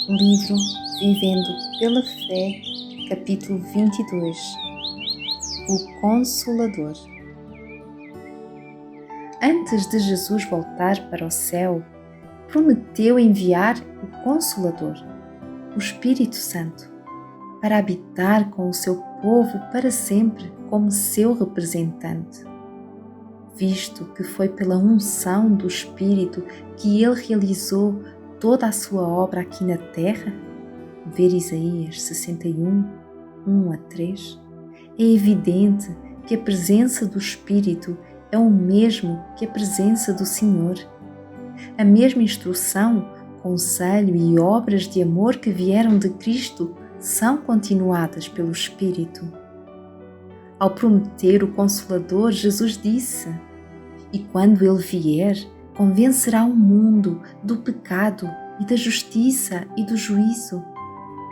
Livro Vivendo pela Fé, capítulo 22. O Consolador. Antes de Jesus voltar para o céu, prometeu enviar o Consolador, o Espírito Santo, para habitar com o seu povo para sempre como seu representante. Visto que foi pela unção do Espírito que ele realizou toda a sua obra aqui na terra, ver Isaías 61, 1-3, é evidente que a presença do Espírito é o mesmo que a presença do Senhor. A mesma instrução, conselho e obras de amor que vieram de Cristo são continuadas pelo Espírito. Ao prometer o Consolador, Jesus disse: "E quando ele vier, convencerá o mundo do pecado e da justiça e do juízo."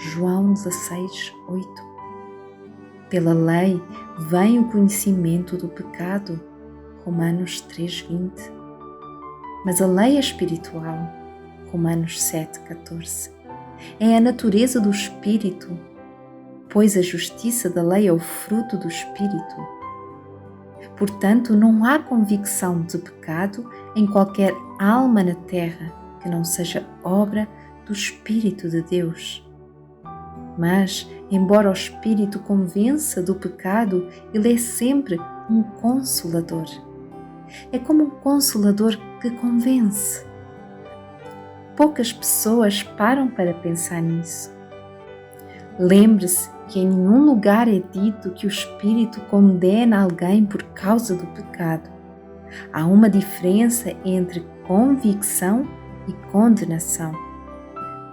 João 16, 8. Pela lei vem o conhecimento do pecado. Romanos 3, 20. Mas a lei é espiritual. Romanos 7, 14. É a natureza do Espírito, pois a justiça da lei é o fruto do Espírito. Portanto, não há convicção de pecado em qualquer alma na terra que não seja obra do Espírito de Deus. Mas, embora o Espírito convença do pecado, ele é sempre um consolador. É como um consolador que convence. Poucas pessoas param para pensar nisso. Lembre-se que em nenhum lugar é dito que o Espírito condena alguém por causa do pecado. Há uma diferença entre convicção e condenação.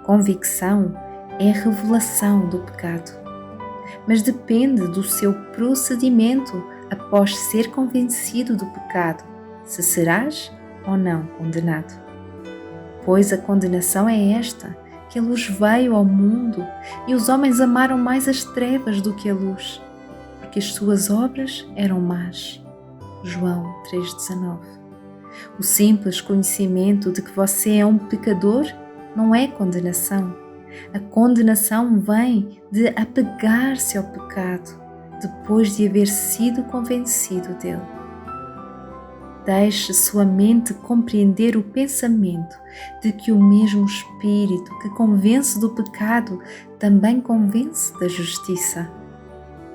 Convicção é a revelação do pecado, mas depende do seu procedimento após ser convencido do pecado, se serás ou não condenado. Pois a condenação é esta, que a luz veio ao mundo e os homens amaram mais as trevas do que a luz, porque as suas obras eram más. João 3,19. O simples conhecimento de que você é um pecador não é condenação. A condenação vem de apegar-se ao pecado, depois de haver sido convencido dele. Deixe sua mente compreender o pensamento de que o mesmo Espírito que convence do pecado também convence da justiça.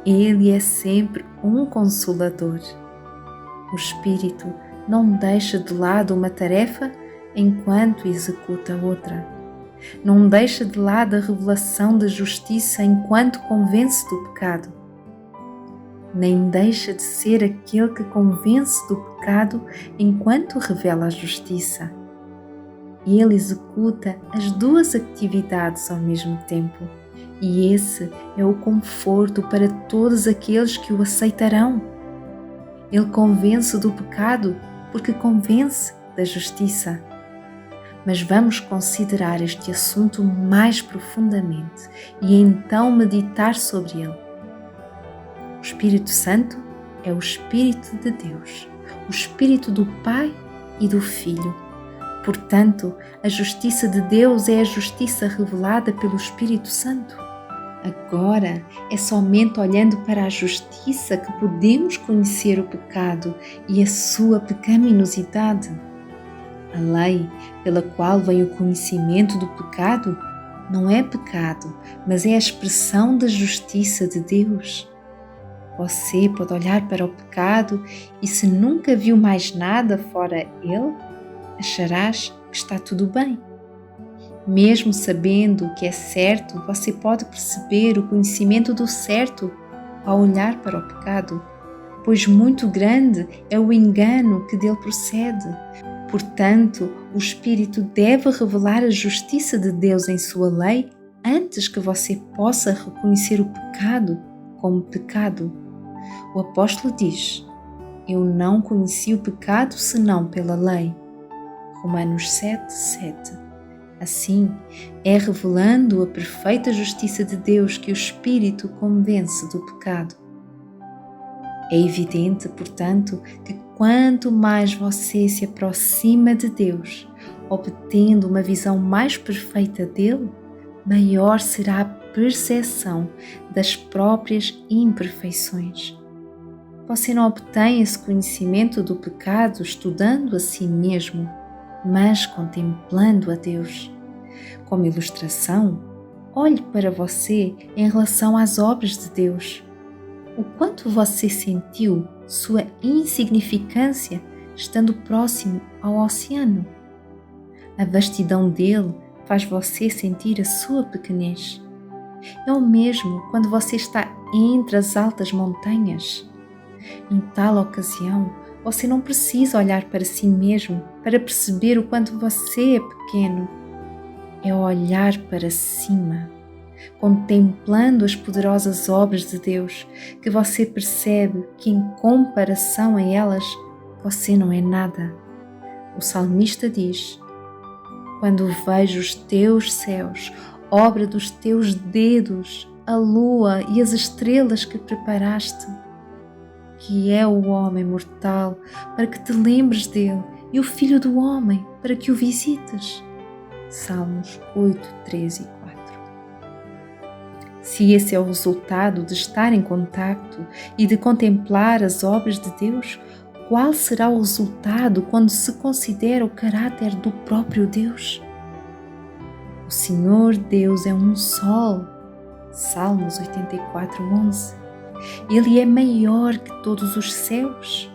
Ele é sempre um consolador. O Espírito não deixa de lado uma tarefa enquanto executa outra. Não deixa de lado a revelação da justiça enquanto convence do pecado. Nem deixa de ser aquele que convence do pecado enquanto revela a justiça. Ele executa as duas atividades ao mesmo tempo, e esse é o conforto para todos aqueles que o aceitarão. Ele convence do pecado porque convence da justiça. Mas vamos considerar este assunto mais profundamente e então meditar sobre ele. O Espírito Santo é o Espírito de Deus, o Espírito do Pai e do Filho. Portanto, a justiça de Deus é a justiça revelada pelo Espírito Santo. Agora, é somente olhando para a justiça que podemos conhecer o pecado e a sua pecaminosidade. A lei pela qual vem o conhecimento do pecado não é pecado, mas é a expressão da justiça de Deus. Você pode olhar para o pecado e, se nunca viu mais nada fora ele, acharás que está tudo bem. Mesmo sabendo o que é certo, você pode perceber o conhecimento do certo ao olhar para o pecado, pois muito grande é o engano que dele procede. Portanto, o Espírito deve revelar a justiça de Deus em sua lei antes que você possa reconhecer o pecado como pecado. O apóstolo diz: "Eu não conheci o pecado senão pela lei." Romanos 7, 7. Assim, é revelando a perfeita justiça de Deus que o Espírito convence do pecado. É evidente, portanto, que quanto mais você se aproxima de Deus, obtendo uma visão mais perfeita dele, maior será a percepção das próprias imperfeições. Você não obtém esse conhecimento do pecado estudando a si mesmo, mas contemplando a Deus. Como ilustração, olhe para você em relação às obras de Deus. O quanto você sentiu sua insignificância estando próximo ao oceano. A vastidão dele faz você sentir a sua pequenez. É o mesmo quando você está entre as altas montanhas. Em tal ocasião, você não precisa olhar para si mesmo para perceber o quanto você é pequeno. É olhar para cima, contemplando as poderosas obras de Deus, que você percebe que em comparação a elas, você não é nada. O salmista diz: quando vejo os teus céus, obra dos teus dedos, a lua e as estrelas que preparaste, que é o homem mortal para que te lembres dele e o filho do homem para que o visites. Salmos 8, 3 e 4. Se esse é o resultado de estar em contacto e de contemplar as obras de Deus, qual será o resultado quando se considera o caráter do próprio Deus? O Senhor Deus é um sol. Salmos 84, 11. Ele é maior que todos os céus.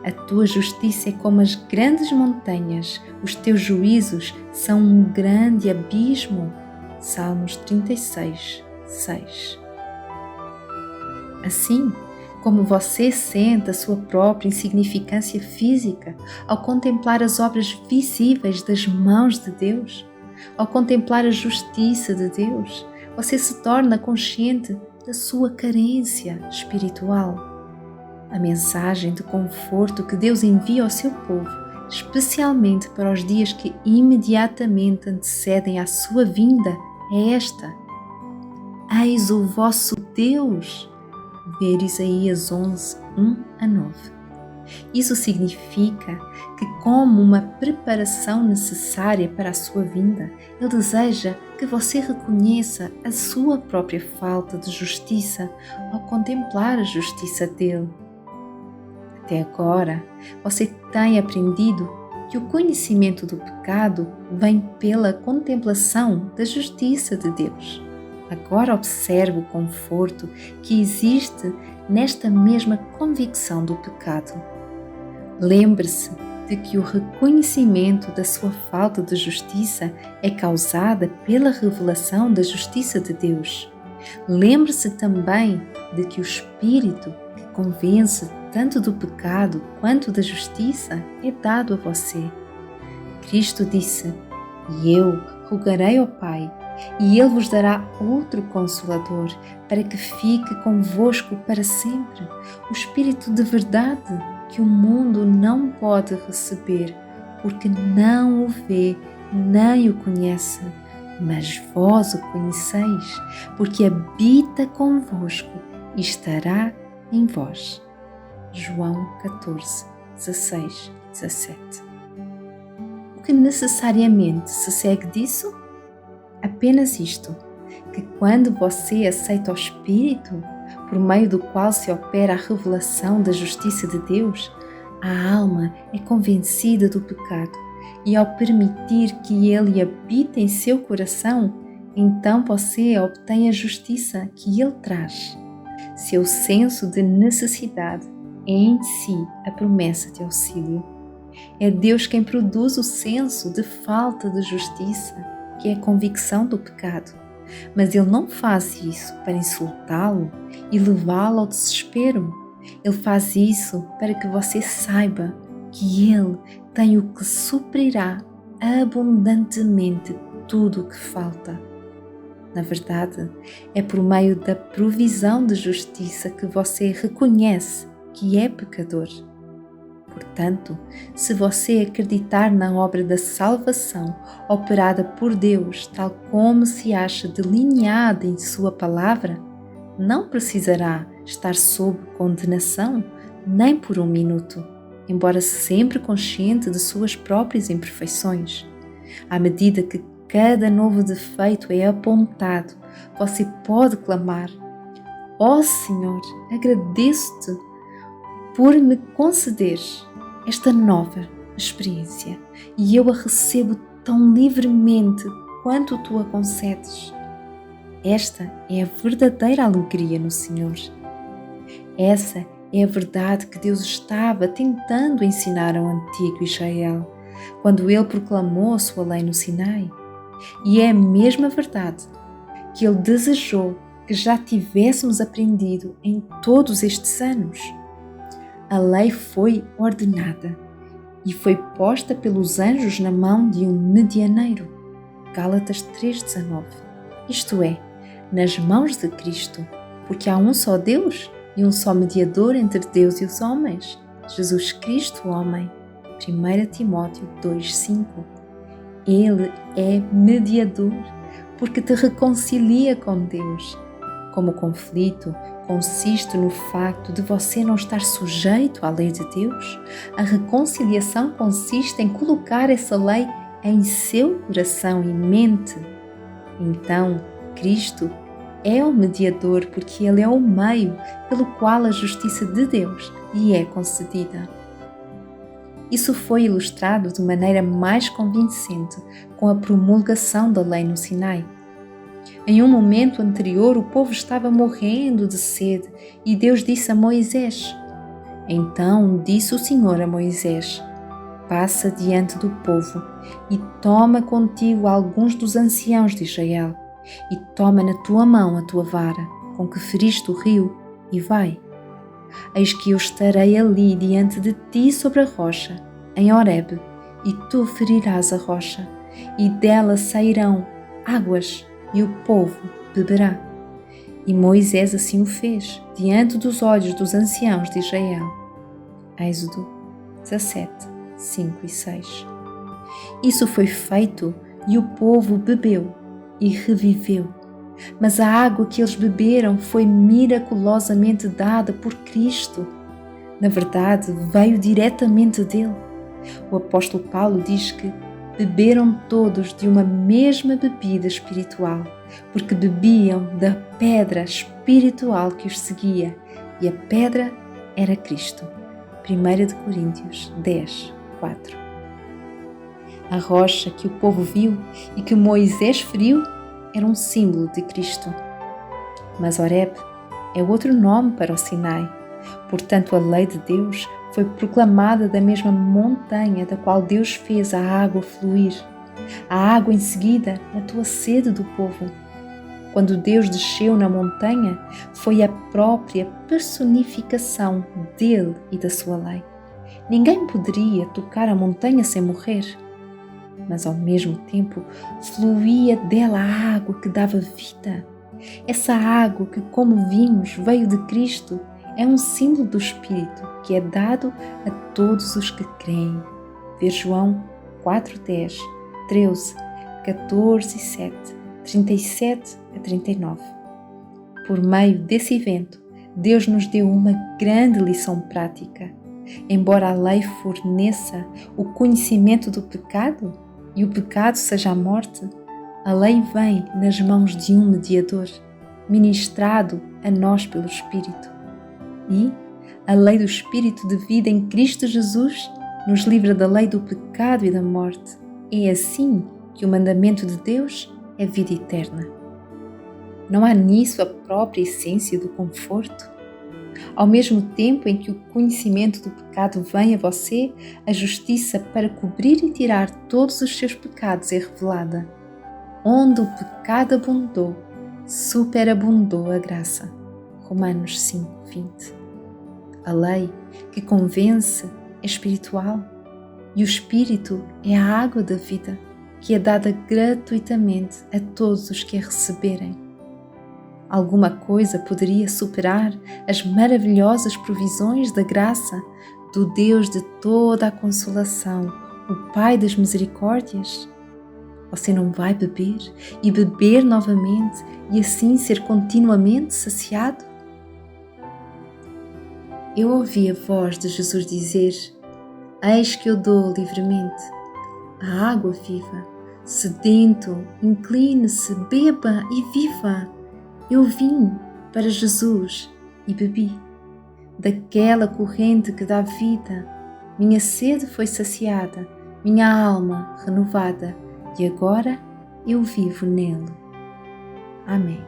A tua justiça é como as grandes montanhas, os teus juízos são um grande abismo. Salmos 36, 6. Assim, como você sente a sua própria insignificância física ao contemplar as obras visíveis das mãos de Deus, ao contemplar a justiça de Deus, você se torna consciente da sua carência espiritual. A mensagem de conforto que Deus envia ao seu povo, especialmente para os dias que imediatamente antecedem à sua vinda, é esta: eis o vosso Deus. Ver Isaías 11, 1 a 9. Isso significa que, como uma preparação necessária para a sua vinda, Ele deseja que você reconheça a sua própria falta de justiça ao contemplar a justiça dele. Até agora, você tem aprendido que o conhecimento do pecado vem pela contemplação da justiça de Deus. Agora observe o conforto que existe nesta mesma convicção do pecado. Lembre-se de que o reconhecimento da sua falta de justiça é causada pela revelação da justiça de Deus. Lembre-se também de que o Espírito que convence tanto do pecado quanto da justiça é dado a você. Cristo disse: "E eu rogarei ao Pai, e Ele vos dará outro Consolador, para que fique convosco para sempre, o Espírito de verdade, que o mundo não pode receber, porque não o vê nem o conhece, mas vós o conheceis, porque habita convosco e estará em vós." João 14, 16, 17. O que necessariamente se segue disso? Apenas isto, que quando você aceita o Espírito, por meio do qual se opera a revelação da justiça de Deus, a alma é convencida do pecado e ao permitir que ele habite em seu coração, então você obtém a justiça que ele traz. Seu senso de necessidade é em si a promessa de auxílio. É Deus quem produz o senso de falta de justiça, que é a convicção do pecado. Mas Ele não faz isso para insultá-lo e levá-lo ao desespero. Ele faz isso para que você saiba que Ele tem o que suprirá abundantemente tudo o que falta. Na verdade, é por meio da provisão de justiça que você reconhece que é pecador. Portanto, se você acreditar na obra da salvação operada por Deus, tal como se acha delineada em Sua palavra, não precisará estar sob condenação nem por um minuto, embora sempre consciente de suas próprias imperfeições. À medida que cada novo defeito é apontado, você pode clamar: ó Senhor, agradeço-te por me conceder esta nova experiência e eu a recebo tão livremente quanto tu a concedes. Esta é a verdadeira alegria no Senhor. Essa é a verdade que Deus estava tentando ensinar ao antigo Israel, quando Ele proclamou a sua lei no Sinai. E é a mesma verdade que Ele desejou que já tivéssemos aprendido em todos estes anos. A lei foi ordenada e foi posta pelos anjos na mão de um medianeiro. Gálatas 3,19. Isto é, nas mãos de Cristo, porque há um só Deus e um só mediador entre Deus e os homens, Jesus Cristo, homem. 1 Timóteo 2,5. Ele é mediador porque te reconcilia com Deus. Como o conflito consiste no facto de você não estar sujeito à lei de Deus, a reconciliação consiste em colocar essa lei em seu coração e mente. Então, Cristo é o mediador porque Ele é o meio pelo qual a justiça de Deus lhe é concedida. Isso foi ilustrado de maneira mais convincente com a promulgação da lei no Sinai. Em um momento anterior, o povo estava morrendo de sede e Deus disse a Moisés: Então disse o Senhor a Moisés: Passa diante do povo e toma contigo alguns dos anciãos de Israel e toma na tua mão a tua vara, com que feriste o rio, e vai. Eis que eu estarei ali diante de ti sobre a rocha, em Horebe, e tu ferirás a rocha, e dela sairão águas, e o povo beberá. E Moisés assim o fez, diante dos olhos dos anciãos de Israel. Êxodo 17, 5 e 6. Isso foi feito, e o povo bebeu, e reviveu. Mas a água que eles beberam foi miraculosamente dada por Cristo. Na verdade, veio diretamente dele. O apóstolo Paulo diz que beberam todos de uma mesma bebida espiritual, porque bebiam da pedra espiritual que os seguia, e a pedra era Cristo. 1 Coríntios 10, 4. A rocha que o povo viu e que Moisés feriu era um símbolo de Cristo. Mas Horebe é outro nome para o Sinai. Portanto, a lei de Deus foi proclamada da mesma montanha da qual Deus fez a água fluir. A água em seguida matou a sede do povo. Quando Deus desceu na montanha, foi a própria personificação dele e da sua lei. Ninguém poderia tocar a montanha sem morrer. Mas ao mesmo tempo fluía dela a água que dava vida. Essa água que, como vimos, veio de Cristo, é um símbolo do Espírito que é dado a todos os que creem. Ver João 4:10, 13, 14:7, 37 a 39. Por meio desse evento, Deus nos deu uma grande lição prática. Embora a lei forneça o conhecimento do pecado, e o pecado seja a morte, a lei vem nas mãos de um mediador, ministrado a nós pelo Espírito. E a lei do Espírito de vida em Cristo Jesus nos livra da lei do pecado e da morte. É assim que o mandamento de Deus é vida eterna. Não há nisso a própria essência do conforto? Ao mesmo tempo em que o conhecimento do pecado vem a você, a justiça para cobrir e tirar todos os seus pecados é revelada. Onde o pecado abundou, superabundou a graça. Romanos 5:20. A lei que convence é espiritual e o Espírito é a água da vida que é dada gratuitamente a todos os que a receberem. Alguma coisa poderia superar as maravilhosas provisões da graça do Deus de toda a consolação, o Pai das misericórdias? Você não vai beber e beber novamente e assim ser continuamente saciado? Eu ouvi a voz de Jesus dizer: Eis que eu dou livremente a água viva, Sedento, incline-se, beba e viva. Eu vim para Jesus e bebi. Daquela corrente que dá vida, minha sede foi saciada, minha alma renovada, e agora eu vivo nele. Amém.